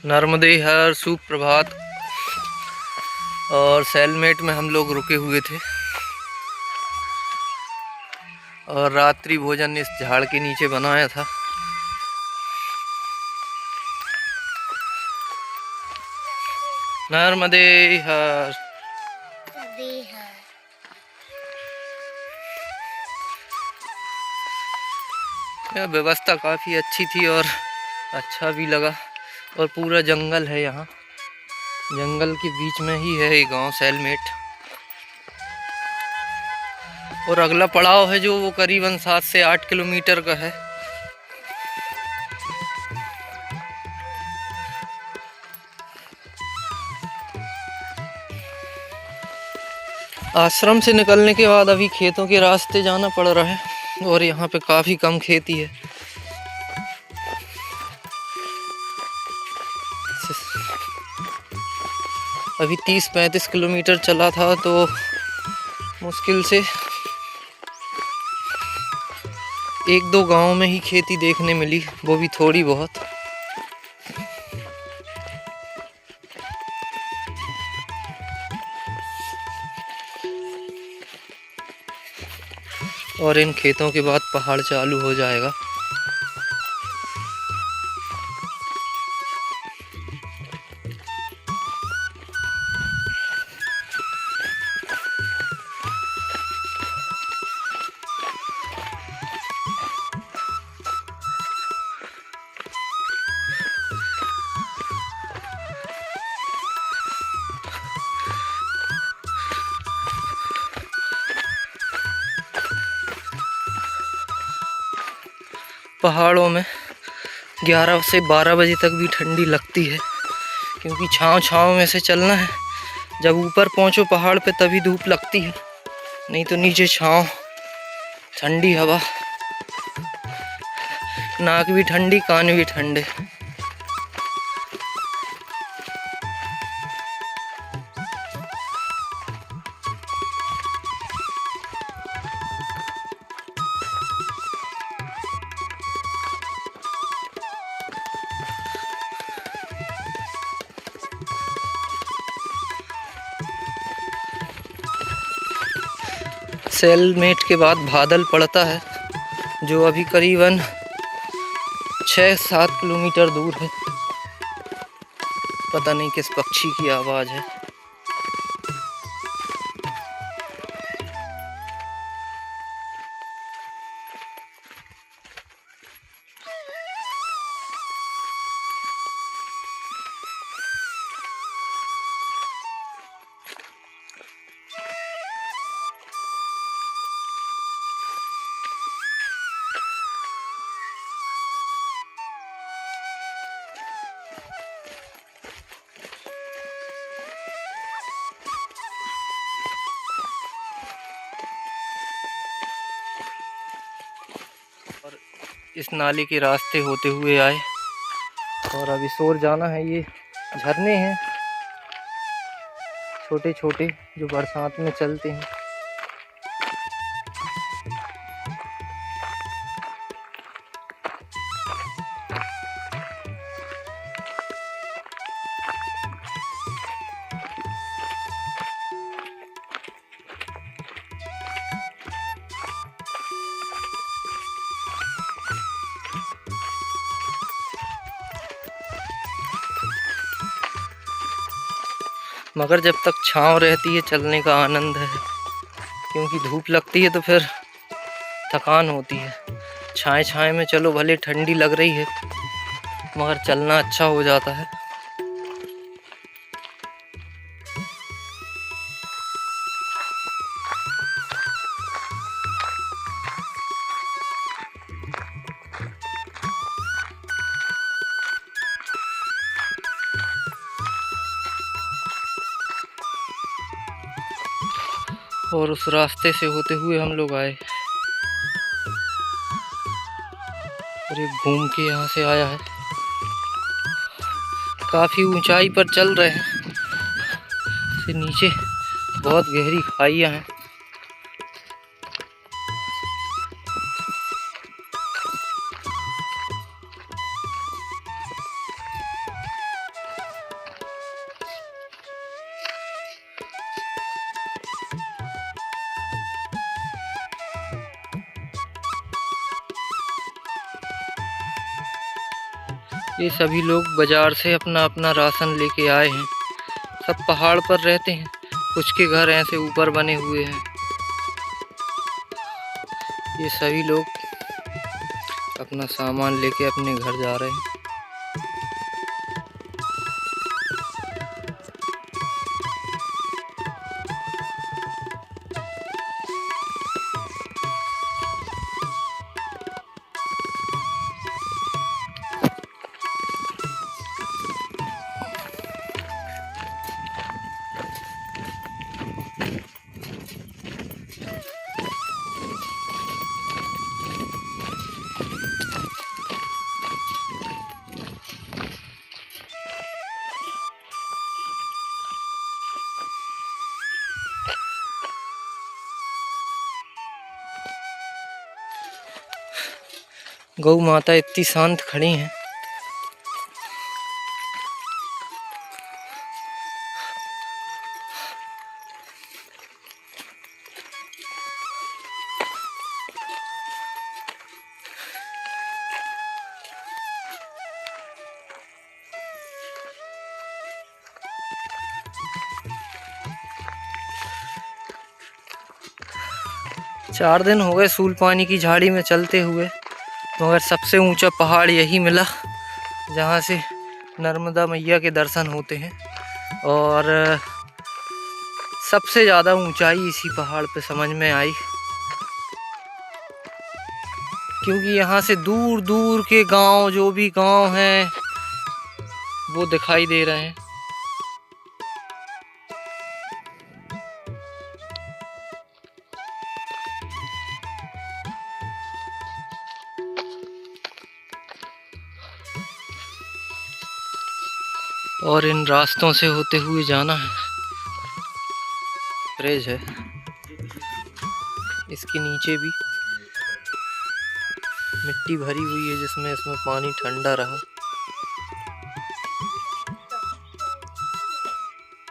नर्मदे हर सुप्रभात। और सैलमेट में हम लोग रुके हुए थे और रात्रि भोजन इस झाड़ के नीचे बनाया था। नर्मदे हर। यह व्यवस्था काफ़ी अच्छी थी और अच्छा भी लगा। और पूरा जंगल है यहाँ, जंगल के बीच में ही है ये गांव सैलमेट। और अगला पड़ाव है जो वो करीबन 7 से 8 किलोमीटर का है। आश्रम से निकलने के बाद अभी खेतों के रास्ते जाना पड़ रहा है और यहाँ पे काफ़ी कम खेती है। अभी 30-35 किलोमीटर चला था तो मुश्किल से 1-2 गांव में ही खेती देखने मिली, वो भी थोड़ी बहुत। और इन खेतों के बाद पहाड़ चालू हो जाएगा। पहाड़ों में 11 से 12 बजे तक भी ठंडी लगती है, क्योंकि छाँव में से चलना है। जब ऊपर पहुँचो पहाड़ पे तभी धूप लगती है, नहीं तो नीचे छाँव, ठंडी हवा, नाक भी ठंडी कान भी ठंडे। सैलमेट के बाद बादल पड़ता है जो अभी करीबन 6-7 किलोमीटर दूर है। पता नहीं किस पक्षी की आवाज़ है। और इस नाले के रास्ते होते हुए आए और अभी सोर जाना है। ये झरने हैं छोटे छोटे जो बरसात में चलते हैं। मगर जब तक छांव रहती है चलने का आनंद है, क्योंकि धूप लगती है तो फिर थकान होती है। छाए छाए में चलो भले ठंडी लग रही है मगर चलना अच्छा हो जाता है। और उस रास्ते से होते हुए हम लोग आए और ये घूम के यहाँ से आया है। काफ़ी ऊंचाई पर चल रहे हैं, से नीचे बहुत गहरी खाइयाँ हैं। ये सभी लोग बाजार से अपना अपना राशन लेके आए हैं। सब पहाड़ पर रहते हैं, कुछ के घर ऐसे ऊपर बने हुए हैं। ये सभी लोग अपना सामान लेके अपने घर जा रहे हैं। गौ माता इतनी शांत खड़ी हैं। चार दिन हो गए सूलपानी की झाड़ी में चलते हुए, मगर सबसे ऊंचा पहाड़ यही मिला जहाँ से नर्मदा मैया के दर्शन होते हैं। और सबसे ज़्यादा ऊंचाई इसी पहाड़ पे समझ में आई, क्योंकि यहाँ से दूर दूर के गांव, जो भी गांव हैं, वो दिखाई दे रहे हैं। और इन रास्तों से होते हुए जाना है। ब्रिज है, इसके नीचे भी मिट्टी भरी हुई है, जिसमें इसमें पानी ठंडा रहा।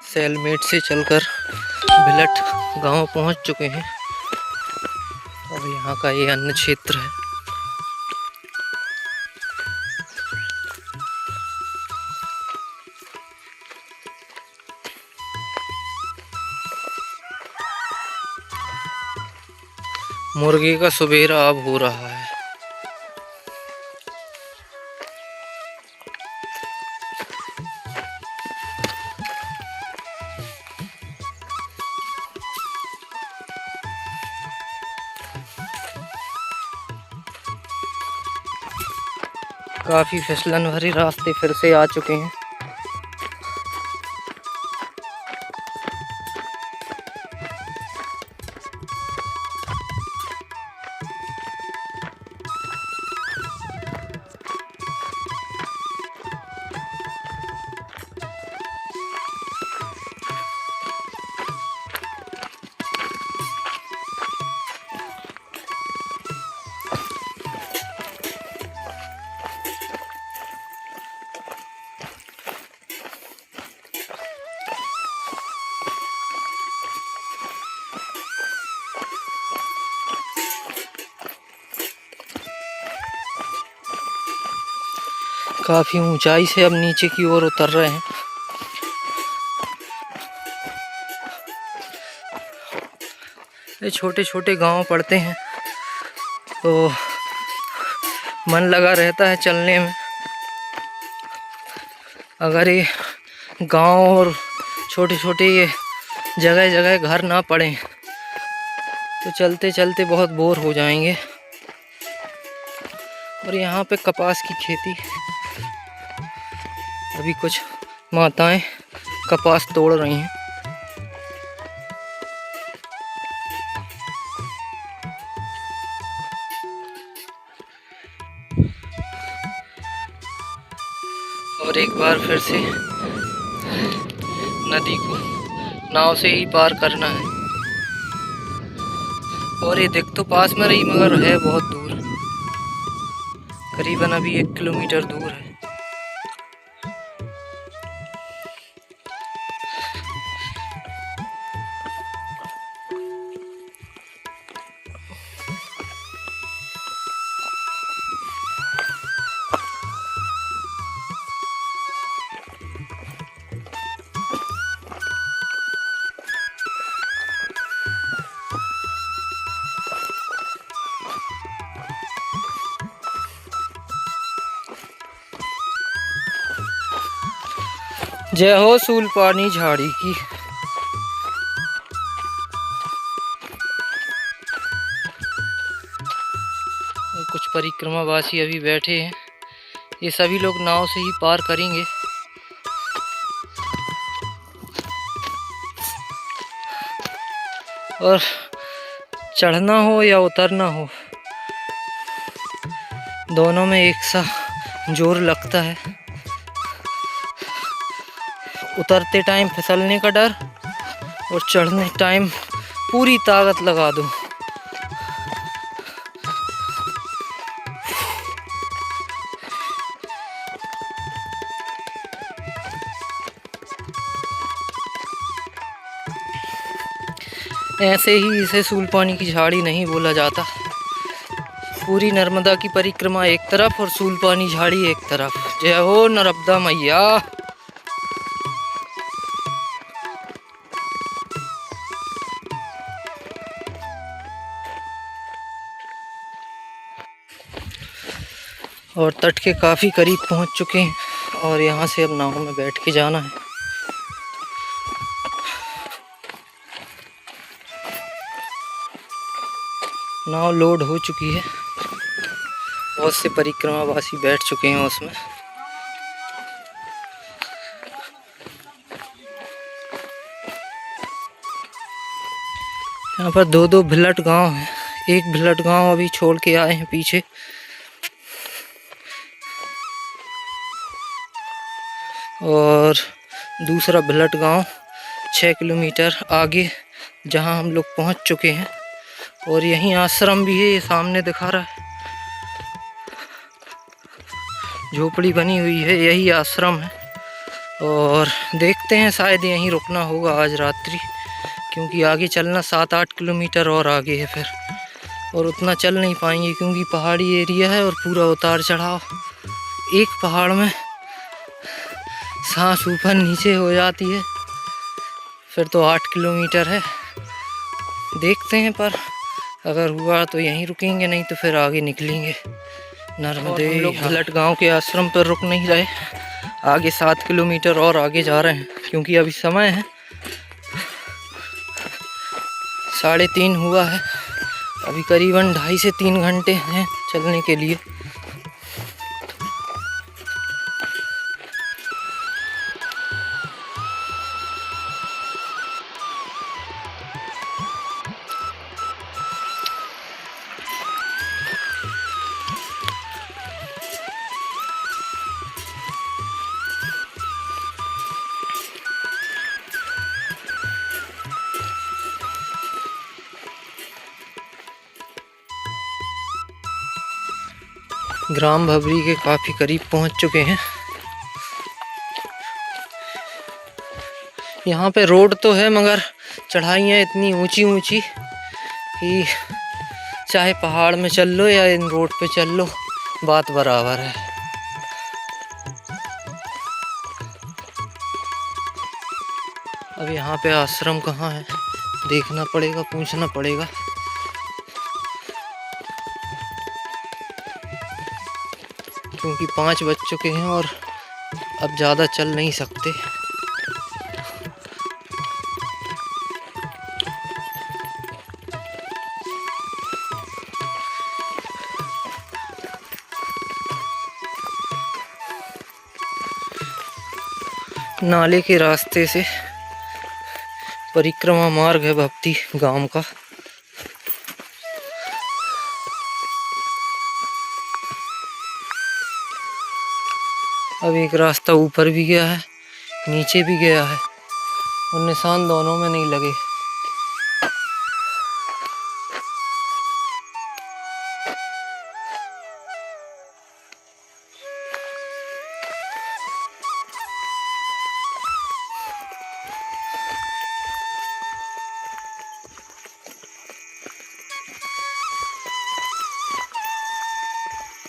सैलमेट से चलकर भिलट गांव पहुंच चुके हैं। अब यहाँ का ये अन्य क्षेत्र है। मुर्गे का सुबेरा अब हो रहा है। काफी फिसलन भरे रास्ते फिर से आ चुके हैं। काफी ऊंचाई से अब नीचे की ओर उतर रहे हैं। ये छोटे छोटे गांव पड़ते हैं, तो मन लगा रहता है चलने में। अगर ये गांव और छोटे छोटे ये जगह जगह घर ना पड़े तो चलते चलते बहुत बोर हो जाएंगे। और यहाँ पे कपास की खेती, अभी कुछ माताएं कपास तोड़ रही हैं। और एक बार फिर से नदी को नाव से ही पार करना है। और ये दिख तो पास में रही, मगर है बहुत दूर, करीबन अभी 1 किलोमीटर दूर है। जय हो सूलपानी झाड़ी की। कुछ परिक्रमावासी अभी बैठे हैं, ये सभी लोग नाव से ही पार करेंगे। और चढ़ना हो या उतरना हो, दोनों में एक सा जोर लगता है। उतरते टाइम फिसलने का डर और चढ़ने टाइम पूरी ताकत लगा दो। ऐसे ही इसे सूलपानी की झाड़ी नहीं बोला जाता। पूरी नर्मदा की परिक्रमा एक तरफ और सूलपानी झाड़ी एक तरफ। जय हो नर्मदा मैया। और तट के काफ़ी करीब पहुंच चुके हैं और यहाँ से अब नाव में बैठ के जाना है। नाव लोड हो चुकी है, बहुत से परिक्रमावासी बैठ चुके हैं उसमें। यहाँ पर दो दो भिलट गांव हैं। एक भिलट गांव अभी छोड़ के आए हैं पीछे, और दूसरा भिलट गांव 6 किलोमीटर आगे जहां हम लोग पहुंच चुके हैं। और यहीं आश्रम भी है, ये सामने दिखा रहा है, झोपड़ी बनी हुई है, यही आश्रम है। और देखते हैं, शायद यहीं रुकना होगा आज रात्रि, क्योंकि आगे चलना 7-8 किलोमीटर और आगे है फिर, और उतना चल नहीं पाएंगे क्योंकि पहाड़ी एरिया है और पूरा उतार चढ़ाव। एक पहाड़ में सांस ऊपर नीचे हो जाती है, फिर तो 8 किलोमीटर है। देखते हैं, पर अगर हुआ तो यहीं रुकेंगे, नहीं तो फिर आगे निकलेंगे नर्मदे। हम लोग भिलट गांव के आश्रम पर रुक नहीं रहे, आगे 7 किलोमीटर और आगे जा रहे हैं, क्योंकि अभी समय है 3:30 हुआ है। अभी करीबन 2.5 से 3 घंटे हैं चलने के लिए। ग्राम भबरी के काफ़ी करीब पहुंच चुके हैं। यहाँ पे रोड तो है, मगर चढ़ाइयाँ इतनी ऊंची ऊंची कि चाहे पहाड़ में चल लो या इन रोड पे चल लो, बात बराबर है। अब यहाँ पे आश्रम कहाँ है देखना पड़ेगा, पूछना पड़ेगा। क्योंकि 5 बज चुके हैं और अब ज़्यादा चल नहीं सकते। नाले के रास्ते से परिक्रमा मार्ग है भक्ति गांव का। अब एक रास्ता ऊपर भी गया है, नीचे भी गया है, और निशान दोनों में नहीं लगे।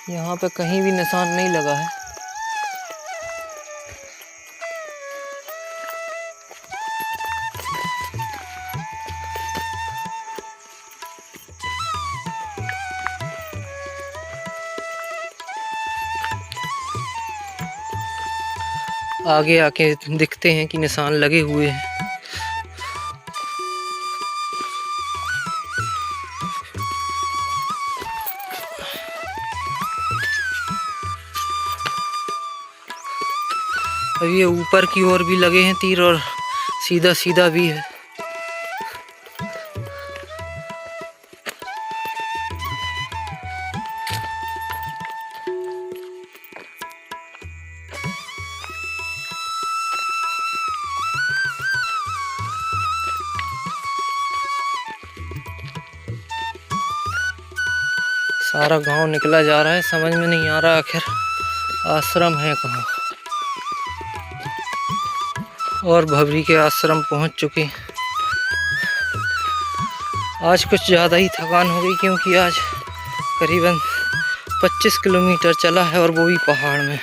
यहाँ पे कहीं भी निशान नहीं लगा है। आगे आके दिखते हैं कि निशान लगे हुए हैं। अब ये ऊपर की ओर भी लगे हैं तीर और सीधा सीधा भी है। सारा गांव निकला जा रहा है, समझ में नहीं आ रहा आखिर आश्रम है कहाँ। और भवरी के आश्रम पहुंच चुके। आज कुछ ज़्यादा ही थकान हो गई, क्योंकि आज करीबन 25 किलोमीटर चला है और वो भी पहाड़ में।